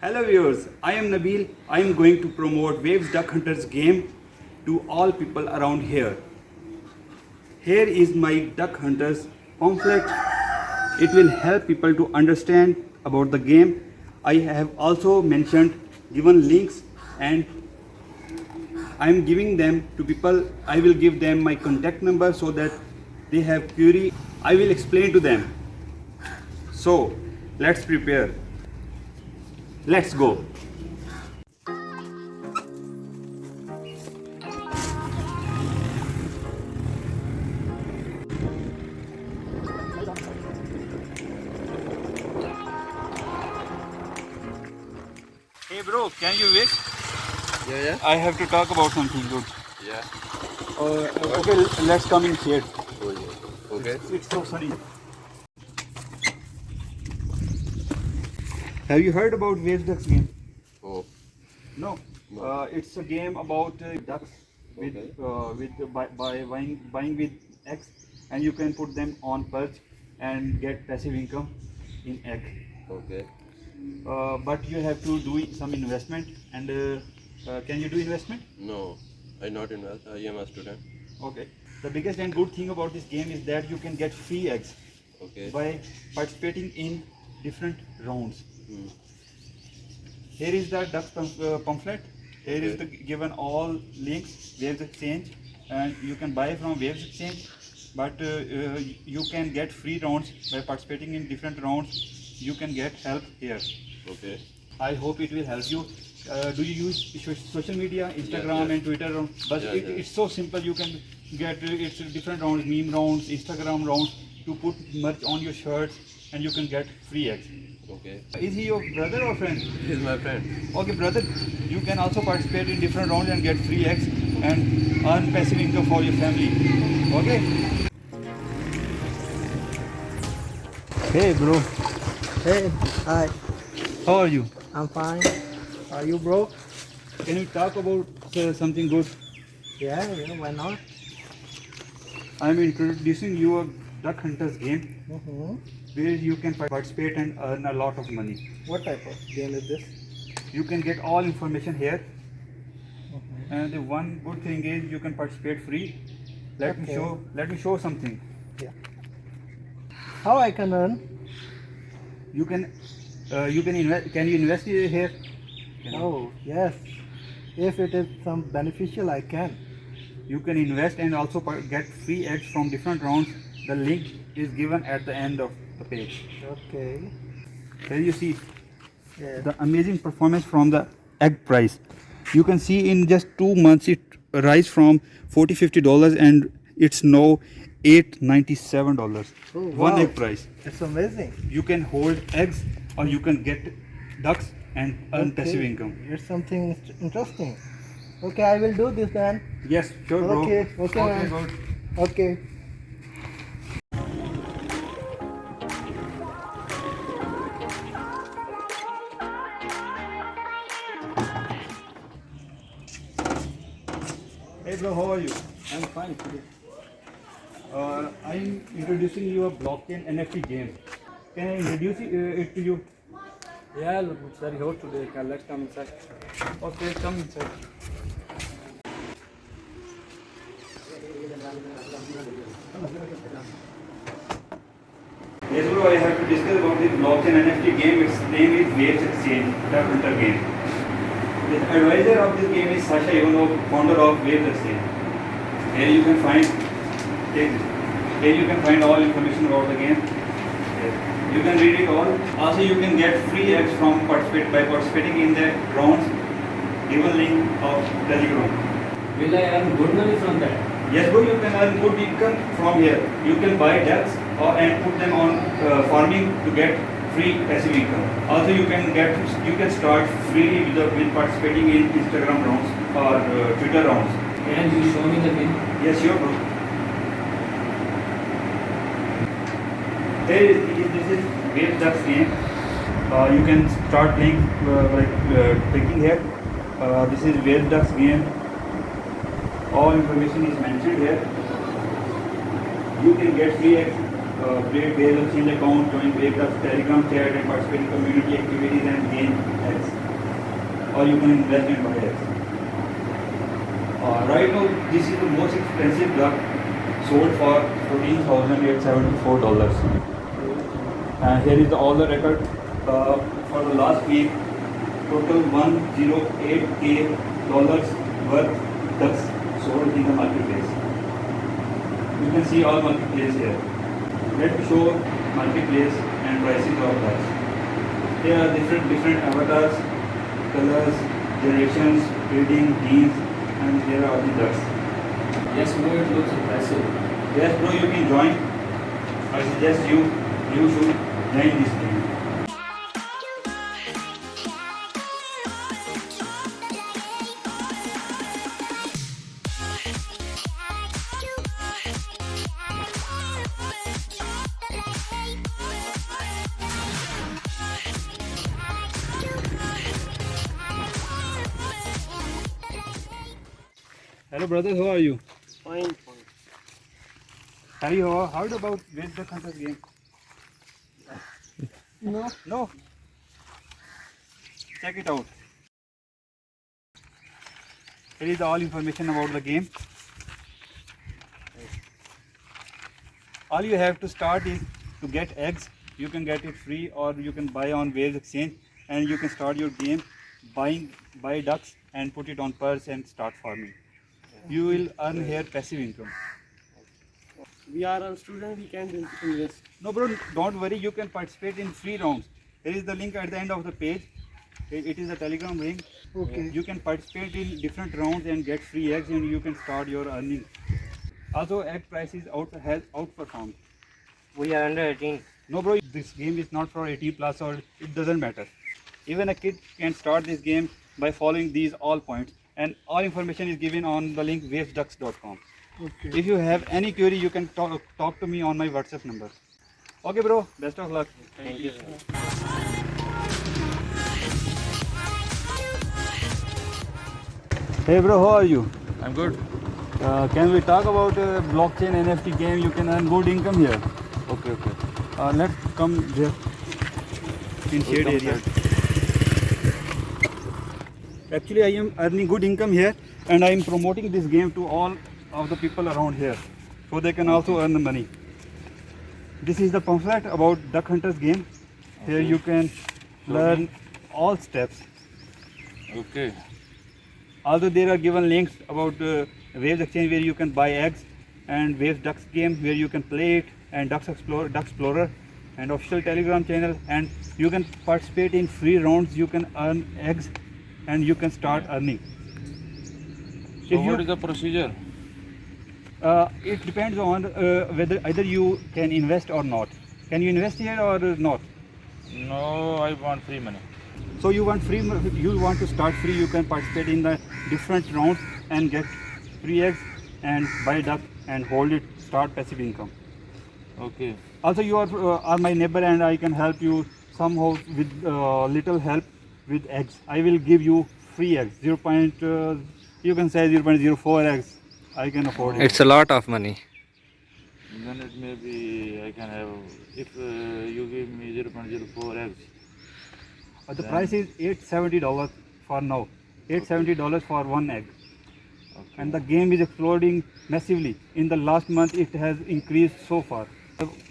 Hello viewers, I am Nabil. I am going to promote Waves Duck Hunters game to all people around here. Here is my Duck Hunters pamphlet. It will help people to understand about the game. I have also given links, and I am giving them to people. I will give them my contact number so that they have query. I will explain to them. So let's prepare. Let's go. Hey bro, can you wait? Yeah. I have to talk about something good. Yeah. Okay, let's come in here. Oh, yeah. Okay. It's so sunny. Have you heard about Waves Ducks game? Oh. No. No. It's a game about ducks with Okay. by buying with eggs, and you can put them on perch and get passive income in egg. Okay. But you have to do some investment. And can you do investment? No, I not invest. I am a student. Okay. The biggest and good thing about this game is that you can get free eggs Okay. by participating in different rounds. Hmm. Here is the duck pamphlet. Here is Okay. the given all links, Waves Exchange, and you can buy from Waves Exchange. But you can get free rounds by participating in different rounds. You can get help here. Okay. I hope it will help you. Do you use social media, Instagram yes. and Twitter? But Yeah, yeah. it's so simple. You can get it's different rounds, meme rounds, Instagram rounds to put merch on your shirts, and you can get free eggs. Okay. Is he your brother or friend? He is my friend. Okay, brother. You can also participate in different rounds and get free eggs and earn passive income for your family. Okay. Hey, bro. Hey, hi, How are you? I'm fine. Are you broke? Can you talk about something good? Yeah, why not? I'm introducing you a Duck Hunters game Mm-hmm. where you can participate and earn a lot of money. What type of game is this? You can get all information here, Mm-hmm. and the one good thing is you can participate free. Let me show something. Yeah. How I can earn? You can invest. Can you invest here? Oh, yes. If it is some beneficial, I can. You can invest and also get free eggs from different rounds. The link is given at the end of the page. Okay. Here you see Yeah. the amazing performance from the egg price. You can see in just 2 months it rise from $40-50 and it's now $897. Oh, One wow. egg price. It's amazing. You can hold eggs or you can get ducks and earn passive Okay. income. It's something interesting. Okay, I will do this then. Yes, sure, bro. Okay, man. good. Okay. Hey, bro, how are you? I'm fine. I'm introducing you a blockchain NFT game. Can I introduce it to you? Yeah, look, it's very hot today. Let's come inside. Okay, come inside. Yes, bro, I have to discuss about this blockchain NFT game. Its name is Waves Exchange, Duck Hunter game. The advisor of this game is Sasha Ivanov, founder of Waves Exchange. Here you can find all information about the game. You can read it all. Also, you can get free eggs from participating in the rounds. Given link of Telegram. Will I earn good money from that? Yes, bro, you can earn good income from here. You can buy ducks and put them on farming to get free passive income. Also, you can start freely with participating in Instagram rounds or Twitter rounds. Can you show me the pin? Yes, sure, bro. Hey, this is Waves Ducks game. You can start playing clicking here. This is Waves Ducks game. All information is mentioned here. You can get free eggs, create Waves Exchange account, join Waves Ducks Telegram chat, and participate in community activities and gain eggs. or you can invest in buy eggs. Right now, this is the most expensive duck, sold for $14,874. And here is all the record for the last week. Total $108K worth ducks sold in the marketplace. You can see all marketplace here. Let me show marketplace and prices of ducks. There are different avatars, colors, generations, breeding, genes, and here are the ducks. Yes, bro, it looks impressive. Yes, bro, you can join. I suggest you should join this game. Hello, brothers. How are you? Fine. Have you heard about Waves Duck Hunters game? No. No. Check it out. Here is all information about the game. All you have to start is to get eggs. You can get it free or you can buy on Waves Exchange, and you can start your game buy ducks and put it on purse and start farming. You will earn here passive income. We are a student, we can invest. No, bro, don't worry. You can participate in free rounds. Here is the link at the end of the page. It is a Telegram link. Okay. You can participate in different rounds and get free eggs, and you can start your earning. Also, egg prices has outperformed. We are under 18. No, bro, this game is not for 18 plus, or it doesn't matter. Even a kid can start this game by following these all points, and all information is given on the link wavesducks.com. Okay. If you have any query, you can talk to me on my WhatsApp number. Okay, bro. Best of luck. Thank you, sir. Hey, bro. How are you? I'm good. Can we talk about blockchain NFT game? You can earn good income here. Okay. Let's come there in shade area. Actually, I am earning good income here, and I am promoting this game to all of the people around here, so they can also earn the money. This is the pamphlet about Duck Hunters game. Here you can learn all steps. Okay. Also, there are given links about Waves Exchange where you can buy eggs, and Waves Ducks game where you can play it, and Duck Explorer, and official Telegram channel, and you can participate in free rounds. You can earn eggs, and you can start earning. So what is the procedure? It depends on whether either you can invest or not. Can you invest here or not? No, I want free money. So you want you want to start free. You can participate in the different rounds and get free eggs and buy duck and hold it. Start passive income. Okay. Also, you are my neighbor, and I can help you somehow with little help with eggs. I will give you free eggs. You can say 0.04 eggs. I can afford it. It's a lot of money. Then it may be I can have if you give me 0.04 eggs. The price is $870 for now. $870 for one egg. Okay. And the game is exploding massively. In the last month, it has increased so far.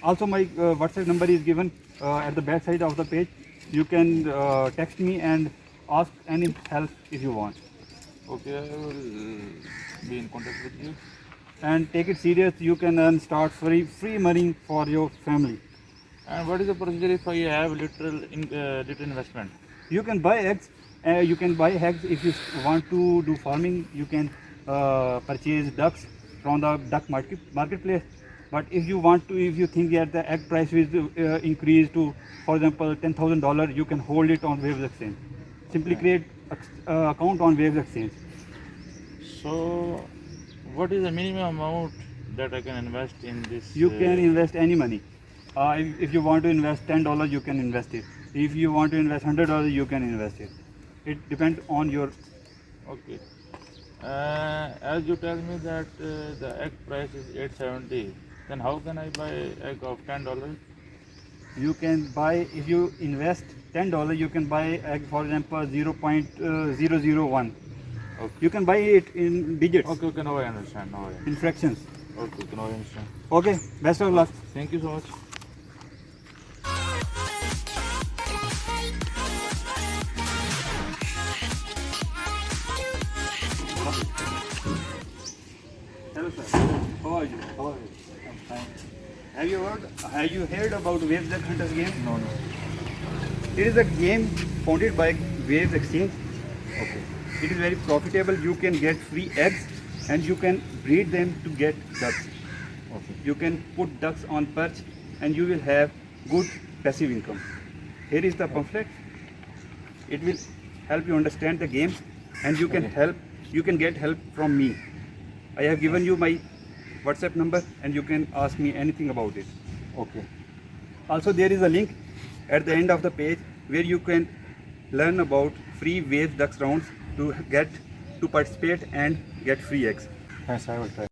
Also, my WhatsApp number is given at the back side of the page. You can text me and ask any help if you want. Okay, I will be in contact with you. And take it serious. You can start free money for your family. And what is the procedure if I have little investment? You can buy eggs. You can buy eggs if you want to do farming. You can purchase ducks from the duck marketplace. But if you think that the egg price will increase to, for example, $10,000, you can hold it on Waves Exchange. Simply create an account on Waves Exchange. So, what is the minimum amount that I can invest in this? You can invest any money. If you want to invest $10, you can invest it. If you want to invest $100, you can invest it. It depends on your. Okay. As you tell me that the egg price is $870, then how can I buy egg of $10? You can buy, if you invest $10 you can buy egg, for example 0.001. Okay. You can buy it in digits, Okay, okay, now I understand. Now I understand. in fractions. Okay, now I understand. Okay, best of luck. Thank you so much. Hello sir, how are you? I'm fine. Have you heard about Waves Duck Hunters game? No, no. It is a game founded by Waves Exchange. Okay. It is very profitable. You can get free eggs and you can breed them to get ducks. Okay. You can put ducks on perch and you will have good passive income. Here is the pamphlet. It will help you understand the game and you can get help from me. I have given you my WhatsApp number and you can ask me anything about it. Okay. Also there is a link at the end of the page where you can learn about free Waves Ducks rounds to participate and get free eggs. Thanks, I will try.